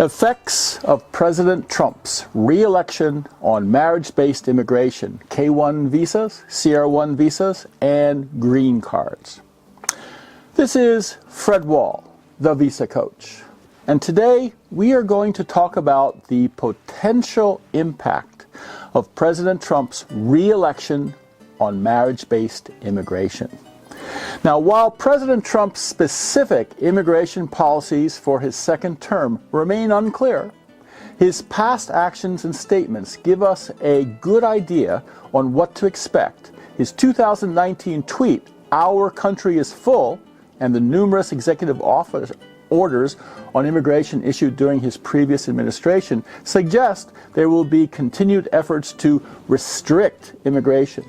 Effects of President Trump's re-election on marriage-based immigration, K-1 visas, CR1 visas, and green cards. This is Fred Wahl, the Visa Coach, and today we are going to talk about the potential impact of President Trump's re-election on marriage-based immigration. Now, while President Trump's specific immigration policies for his second term remain unclear, his past actions and statements give us a good idea on what to expect. His 2019 tweet, "Our country is full," and the numerous executive orders on immigration issued during his previous administration suggest there will be continued efforts to restrict immigration.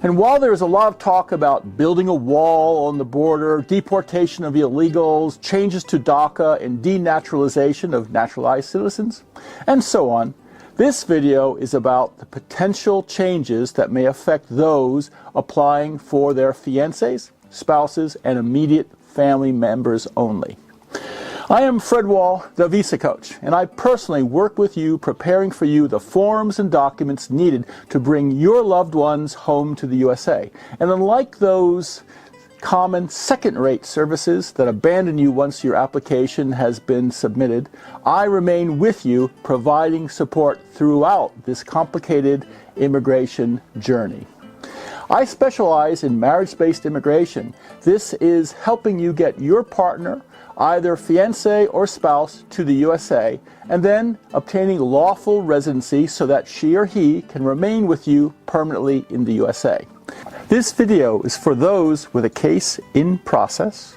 And while there is a lot of talk about building a wall on the border, deportation of illegals, changes to DACA, and denaturalization of naturalized citizens, and so on, this video is about the potential changes that may affect those applying for their fiancés, spouses, and immediate family members only. I am Fred Wahl, the Visa Coach, and I personally work with you preparing for you the forms and documents needed to bring your loved ones home to the USA. And unlike those common second-rate services that abandon you once your application has been submitted, I remain with you providing support throughout this complicated immigration journey. I specialize in marriage-based immigration. This is helping you get your partner, either fiancé or spouse, to the USA, and then obtaining lawful residency so that she or he can remain with you permanently in the USA. This video is for those with a case in process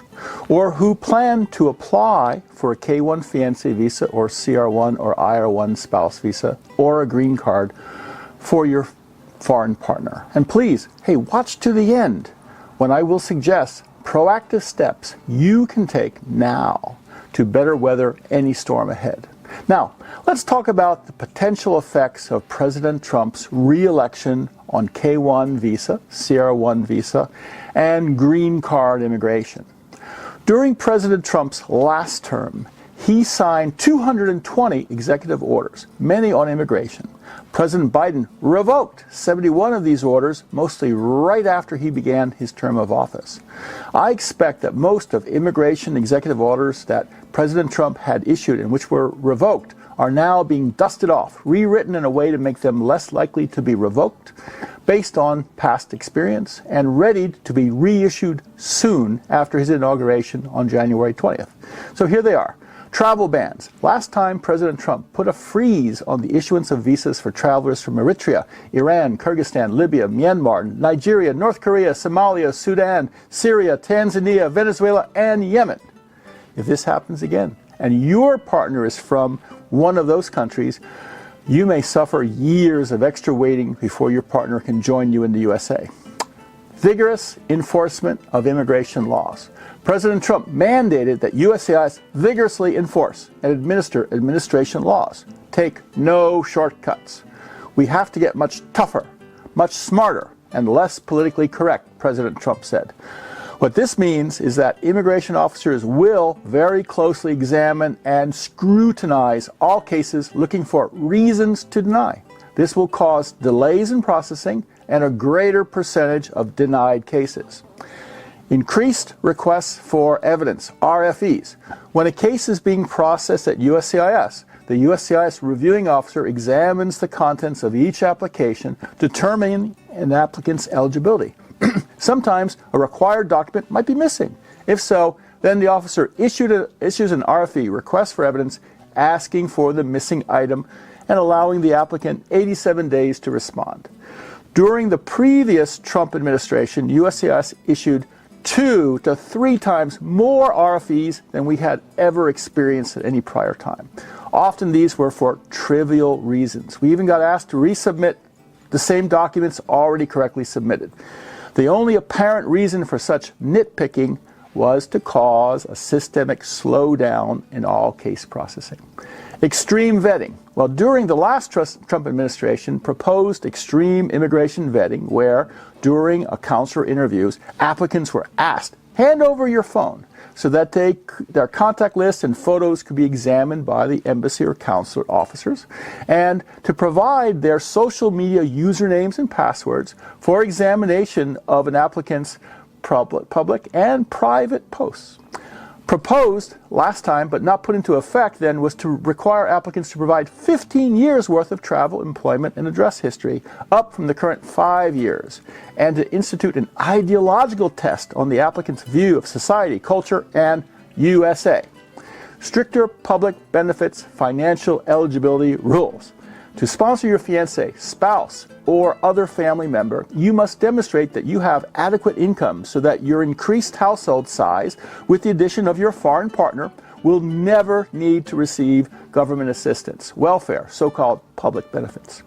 or who plan to apply for a K-1 fiancé visa or CR1 or IR1 spouse visa or a green card for your foreign partner. And please, hey, watch to the end when I will suggest proactive steps you can take now to better weather any storm ahead. Now, let's talk about the potential effects of President Trump's re-election on K-1 visa, CR1 visa, and green card immigration. During President Trump's last term, he signed 220 executive orders, many on immigration. President Biden revoked 71 of these orders, mostly right after he began his term of office. I expect that most of immigration executive orders that President Trump had issued and which were revoked are now being dusted off, rewritten in a way to make them less likely to be revoked based on past experience, and ready to be reissued soon after his inauguration on January 20th. So here they are. Travel bans. Last time President Trump put a freeze on the issuance of visas for travelers from Eritrea, Iran, Kyrgyzstan, Libya, Myanmar, Nigeria, North Korea, Somalia, Sudan, Syria, Tanzania, Venezuela, and Yemen. If this happens again, and your partner is from one of those countries, you may suffer years of extra waiting before your partner can join you in the USA. Vigorous enforcement of immigration laws. President Trump mandated that USCIS vigorously enforce and administer administration laws. Take no shortcuts. We have to get much tougher, much smarter, and less politically correct, President Trump said. What this means is that immigration officers will very closely examine and scrutinize all cases looking for reasons to deny. This will cause delays in processing and a greater percentage of denied cases. Increased requests for evidence, RFEs. When a case is being processed at USCIS, the USCIS reviewing officer examines the contents of each application, determining an applicant's eligibility. Sometimes a required document might be missing. If so, then the officer issues an RFE, request for evidence, asking for the missing item and allowing the applicant 87 days to respond. During the previous Trump administration, USCIS issued 2 to 3 times more RFEs than we had ever experienced at any prior time. Often these were for trivial reasons. We even got asked to resubmit the same documents already correctly submitted. The only apparent reason for such nitpicking was to cause a systemic slowdown in all case processing. Extreme vetting. Well, during the last Trump administration proposed extreme immigration vetting where, during a counselor interviews, applicants were asked hand over your phone so that their contact list and photos could be examined by the embassy or consulate officers, and to provide their social media usernames and passwords for examination of an applicant's public and private posts. Proposed last time, but not put into effect then, was to require applicants to provide 15 years worth of travel, employment, and address history, up from the current 5 years, and to institute an ideological test on the applicant's view of society, culture, and USA. Stricter public benefits financial eligibility rules. To sponsor your fiancé, spouse, or other family member, you must demonstrate that you have adequate income so that your increased household size, with the addition of your foreign partner, will never need to receive government assistance, welfare, so-called public benefits.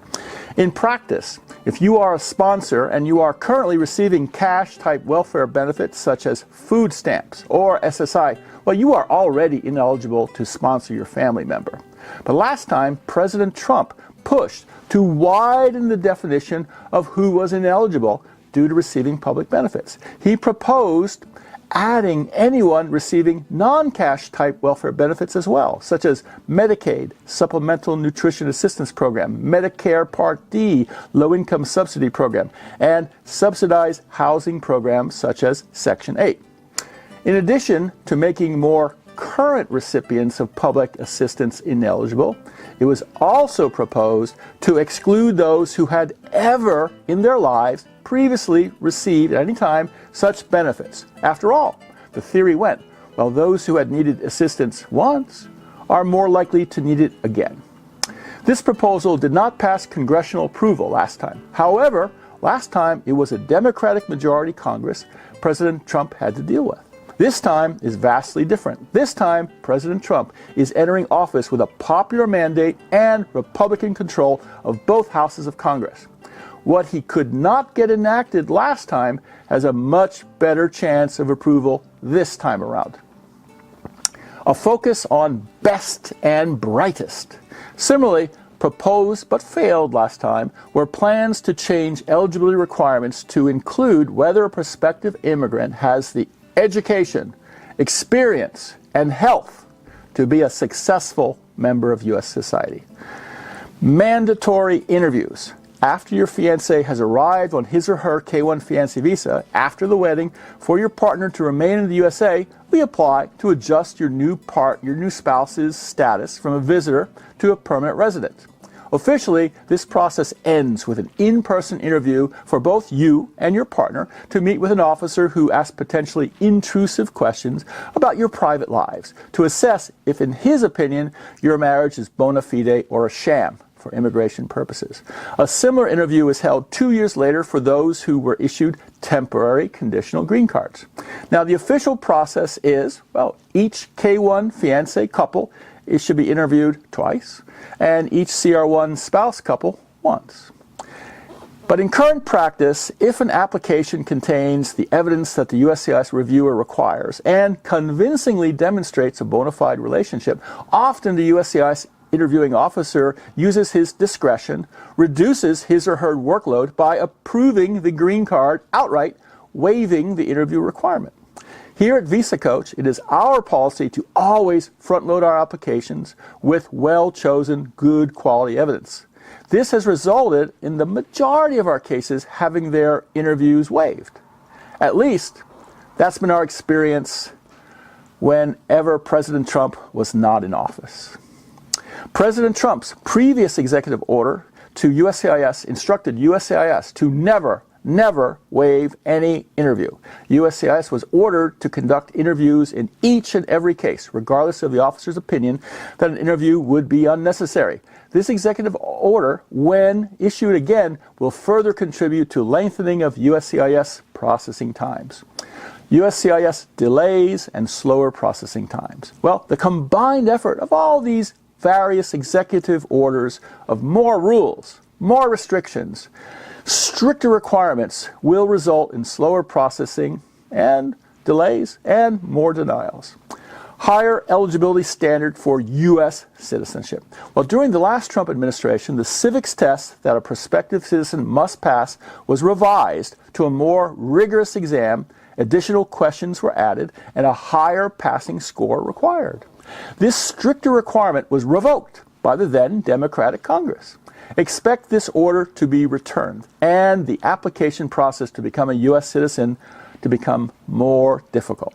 In practice, if you are a sponsor and you are currently receiving cash-type welfare benefits such as food stamps or SSI, well, you are already ineligible to sponsor your family member. But last time, President Trump pushed to widen the definition of who was ineligible due to receiving public benefits. He proposed adding anyone receiving non-cash type welfare benefits as well, such as Medicaid, Supplemental Nutrition Assistance Program, Medicare Part D, Low-Income Subsidy Program, and subsidized housing programs such as Section 8. In addition to making more current recipients of public assistance ineligible, it was also proposed to exclude those who had ever in their lives previously received at any time such benefits. After all, the theory went, well, those who had needed assistance once are more likely to need it again. This proposal did not pass congressional approval last time. However, last time it was a Democratic majority Congress President Trump had to deal with. This time is vastly different. This time, President Trump is entering office with a popular mandate and Republican control of both houses of Congress. What he could not get enacted last time has a much better chance of approval this time around. A focus on best and brightest. Similarly, proposed but failed last time were plans to change eligibility requirements to include whether a prospective immigrant has the education, experience, and health to be a successful member of U.S. society. Mandatory interviews. After your fiancé has arrived on his or her K-1 fiancé visa, after the wedding, for your partner to remain in the USA, we apply to adjust your new spouse's status from a visitor to a permanent resident. Officially, this process ends with an in-person interview for both you and your partner to meet with an officer who asks potentially intrusive questions about your private lives to assess if, in his opinion, your marriage is bona fide or a sham for immigration purposes. A similar interview is held 2 years later for those who were issued temporary conditional green cards. Now, the official process is, well, each K-1 fiancé couple should be interviewed twice, and each CR1 spouse couple once. But in current practice, if an application contains the evidence that the USCIS reviewer requires and convincingly demonstrates a bona fide relationship, often the USCIS interviewing officer uses his discretion, reduces his or her workload by approving the green card outright, waiving the interview requirement. Here at VisaCoach, it is our policy to always front-load our applications with well-chosen, good quality evidence. This has resulted in the majority of our cases having their interviews waived. At least, that's been our experience whenever President Trump was not in office. President Trump's previous executive order to USCIS instructed USCIS to never waive any interview. USCIS was ordered to conduct interviews in each and every case, regardless of the officer's opinion that an interview would be unnecessary. This executive order, when issued again, will further contribute to lengthening of USCIS processing times. USCIS delays and slower processing times. Well, the combined effort of all these various executive orders of more rules, more restrictions, stricter requirements will result in slower processing and delays and more denials. Higher eligibility standard for U.S. citizenship. Well, during the last Trump administration, the civics test that a prospective citizen must pass was revised to a more rigorous exam additional questions were added, and a higher passing score required. This stricter requirement was revoked by the then Democratic Congress. Expect this order to be returned and the application process to become a U.S. citizen to become more difficult.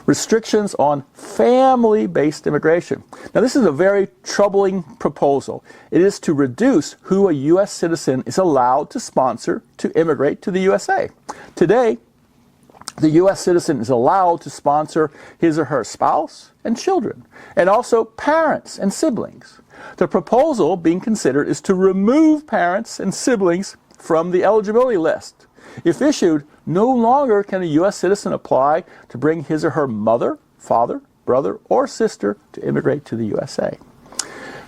Restrictions on family-based immigration. Now, this is a very troubling proposal. It is to reduce who a U.S. citizen is allowed to sponsor to immigrate to the USA. Today, the U.S. citizen is allowed to sponsor his or her spouse and children, and also parents and siblings. The proposal being considered is to remove parents and siblings from the eligibility list. If issued, no longer can a U.S. citizen apply to bring his or her mother, father, brother, or sister to immigrate to the USA.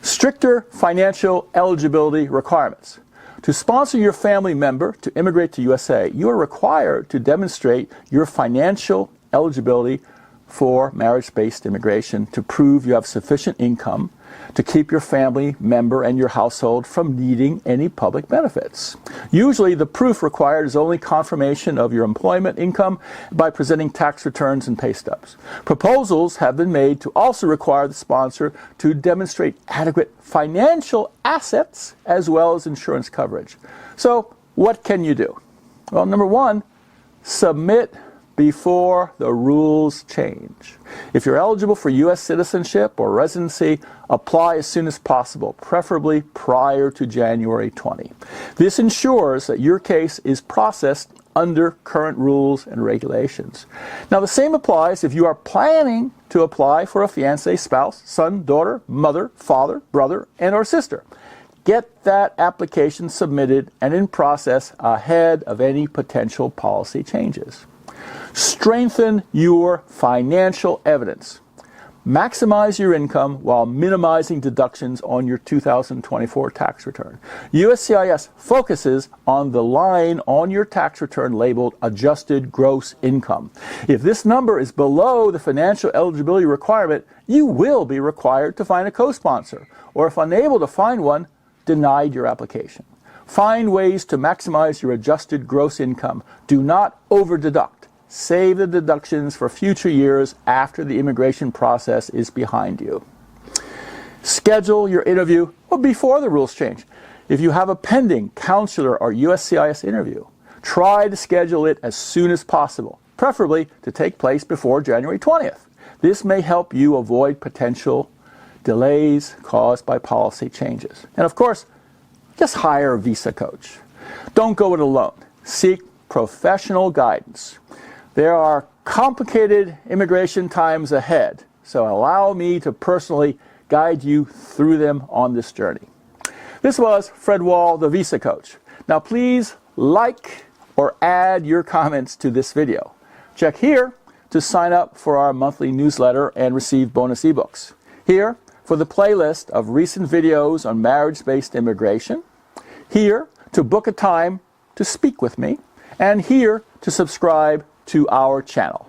Stricter financial eligibility requirements. To sponsor your family member to immigrate to USA, you are required to demonstrate your financial eligibility for marriage-based immigration to prove you have sufficient income to keep your family member and your household from needing any public benefits. Usually, the proof required is only confirmation of your employment income by presenting tax returns and pay stubs. Proposals have been made to also require the sponsor to demonstrate adequate financial assets as well as insurance coverage. So, what can you do? Well, number one, submit before the rules change. If you're eligible for U.S. citizenship or residency, apply as soon as possible, preferably prior to January 20. This ensures that your case is processed under current rules and regulations. Now, the same applies if you are planning to apply for a fiancé, spouse, son, daughter, mother, father, brother, and or sister. Get that application submitted and in process ahead of any potential policy changes. Strengthen your financial evidence. Maximize your income while minimizing deductions on your 2024 tax return. USCIS focuses on the line on your tax return labeled adjusted gross income. If this number is below the financial eligibility requirement, you will be required to find a co-sponsor, or if unable to find one, denied your application. Find ways to maximize your adjusted gross income. Do not over-deduct. Save the deductions for future years after the immigration process is behind you. Schedule your interview before the rules change. If you have a pending consular or USCIS interview, try to schedule it as soon as possible, preferably to take place before January 20th. This may help you avoid potential delays caused by policy changes. And of course, just hire a VisaCoach. Don't go it alone. Seek professional guidance. There are complicated immigration times ahead, so allow me to personally guide you through them on this journey. This was Fred Wahl, the VisaCoach. Now please like or add your comments to this video. Check here to sign up for our monthly newsletter and receive bonus ebooks. Here for the playlist of recent videos on marriage-based immigration. Here to book a time to speak with me. And here to subscribe to our channel.